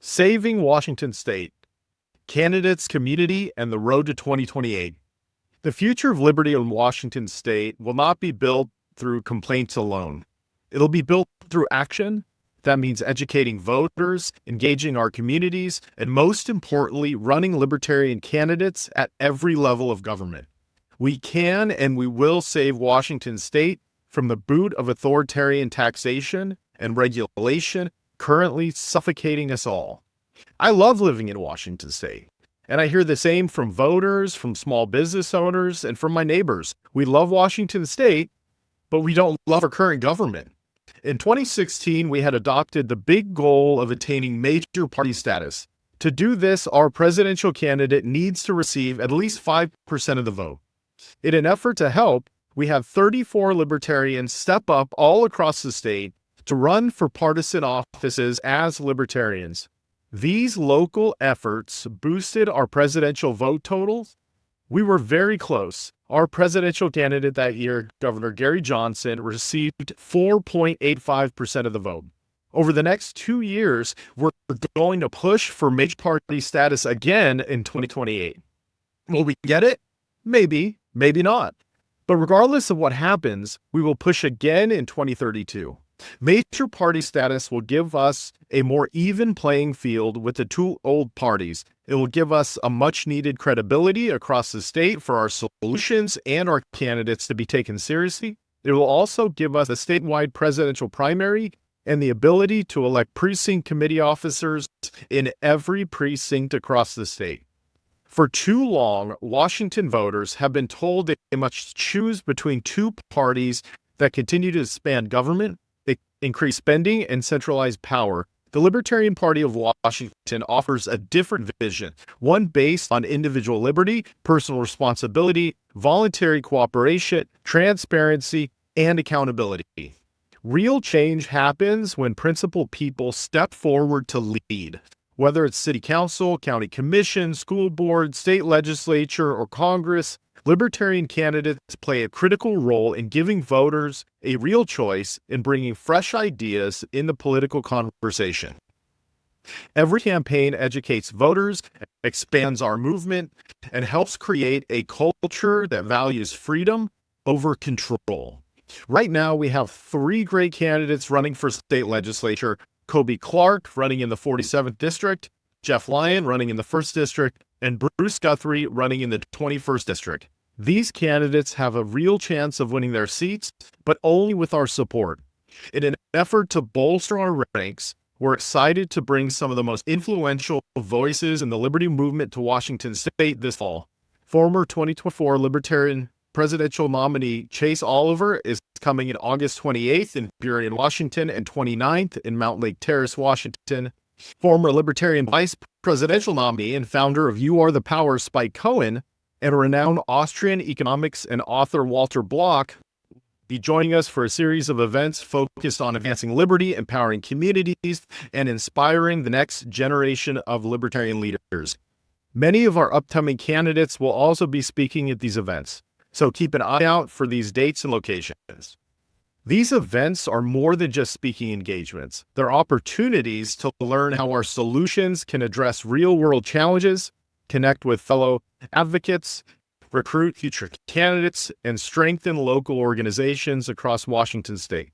Saving Washington State, Candidates, Community, and the Road to 2028. The future of liberty in Washington State will not be built through complaints alone. It'll be built through action. That means educating voters, engaging our communities, and most importantly, running libertarian candidates at every level of government. We can and we will save Washington State from the boot of authoritarian taxation and regulation currently suffocating us all. I love living in Washington State, and I hear the same from voters, from small business owners, and from my neighbors. We love Washington State, but we don't love our current government. In 2016, we had adopted the big goal of attaining major party status. To do this, our presidential candidate needs to receive at least 5% of the vote. In an effort to help, we have 34 libertarians step up all across the state to run for partisan offices as libertarians. These local efforts boosted our presidential vote totals. We were very close. Our presidential candidate that year, Governor Gary Johnson, received 4.85% of the vote. Over the next 2 years, we're going to push for major party status again in 2028. Will we get it? Maybe, maybe not. But regardless of what happens, we will push again in 2032. Major party status will give us a more even playing field with the two old parties. It will give us a much-needed credibility across the state for our solutions and our candidates to be taken seriously. It will also give us a statewide presidential primary and the ability to elect precinct committee officers in every precinct across the state. For too long, Washington voters have been told they must choose between two parties that continue to expand government, increase spending, and centralize power. The Libertarian Party of Washington offers a different vision, one based on individual liberty, personal responsibility, voluntary cooperation, transparency, and accountability. Real change happens when principled people step forward to lead. Whether it's city council, county commission, school board, state legislature, or Congress, libertarian candidates play a critical role in giving voters a real choice in bringing fresh ideas in the political conversation. Every campaign educates voters, expands our movement, and helps create a culture that values freedom over control. Right now, we have 3 great candidates running for state legislature: Kobe Clark running in the 47th District, Jeff Lyon running in the 1st District, and Bruce Guthrie running in the 21st District. These candidates have a real chance of winning their seats, but only with our support. In an effort to bolster our ranks, we're excited to bring some of the most influential voices in the liberty movement to Washington State this fall. Former 2024 Libertarian presidential nominee Chase Oliver is coming in August 28th in Burien, Washington, and 29th in Mount Lake Terrace, Washington. Former Libertarian vice presidential nominee and founder of You Are the Power, Spike Cohen, and renowned Austrian economics and author Walter Block be joining us for a series of events focused on advancing liberty, empowering communities, and inspiring the next generation of libertarian leaders. Many of our upcoming candidates will also be speaking at these events, so keep an eye out for these dates and locations. These events are more than just speaking engagements. They're opportunities to learn how our solutions can address real-world challenges, connect with fellow advocates, recruit future candidates, and strengthen local organizations across Washington State.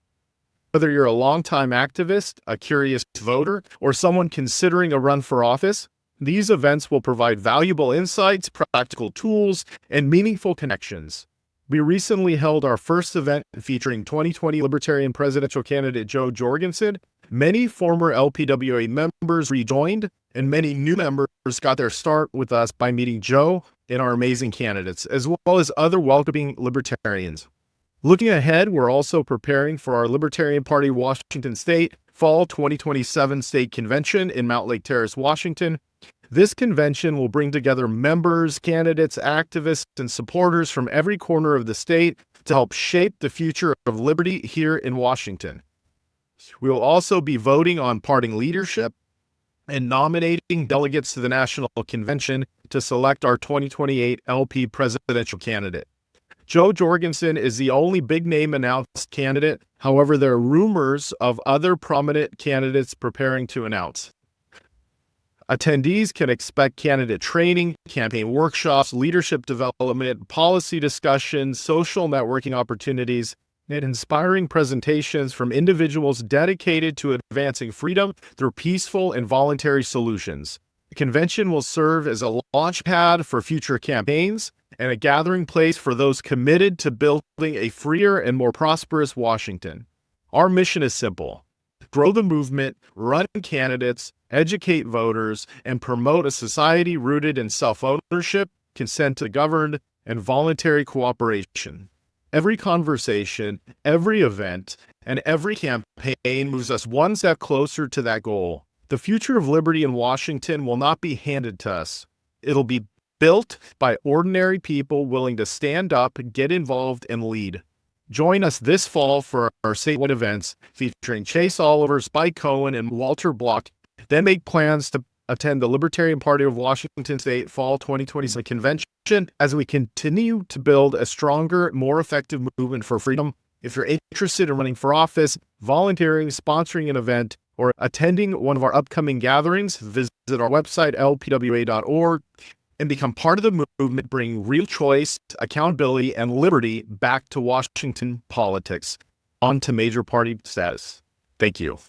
Whether you're a longtime activist, a curious voter, or someone considering a run for office, these events will provide valuable insights, practical tools, and meaningful connections. We recently held our first event featuring 2020 Libertarian presidential candidate Joe Jorgensen. Many former LPWA members rejoined, and many new members got their start with us by meeting Joe and our amazing candidates, as well as other welcoming libertarians. Looking ahead, we're also preparing for our Libertarian Party Washington State Fall 2027 State Convention in Mount Lake Terrace, Washington. This convention will bring together members, candidates, activists, and supporters from every corner of the state to help shape the future of liberty here in Washington. We will also be voting on party leadership and nominating delegates to the National Convention to select our 2028 LP presidential candidate. Joe Jorgensen is the only big-name announced candidate. However, there are rumors of other prominent candidates preparing to announce. Attendees can expect candidate training, campaign workshops, leadership development, policy discussions, social networking opportunities, and inspiring presentations from individuals dedicated to advancing freedom through peaceful and voluntary solutions. The convention will serve as a launchpad for future campaigns and a gathering place for those committed to building a freer and more prosperous Washington. Our mission is simple: grow the movement, run candidates, educate voters, and promote a society rooted in self-ownership, consent to govern, and voluntary cooperation. Every conversation, every event, and every campaign moves us one step closer to that goal. The future of liberty in Washington will not be handed to us. It'll be built by ordinary people willing to stand up, get involved, and lead. Join us this fall for our statewide events featuring Chase Oliver, Spike Cohen, and Walter Block. Then make plans to attend the Libertarian Party of Washington State Fall 2020 Convention as we continue to build a stronger, more effective movement for freedom. If you're interested in running for office, volunteering, sponsoring an event, or attending one of our upcoming gatherings, visit our website, lpwa.org, and become part of the movement, bringing real choice, accountability, and liberty back to Washington politics. On to major party status. Thank you.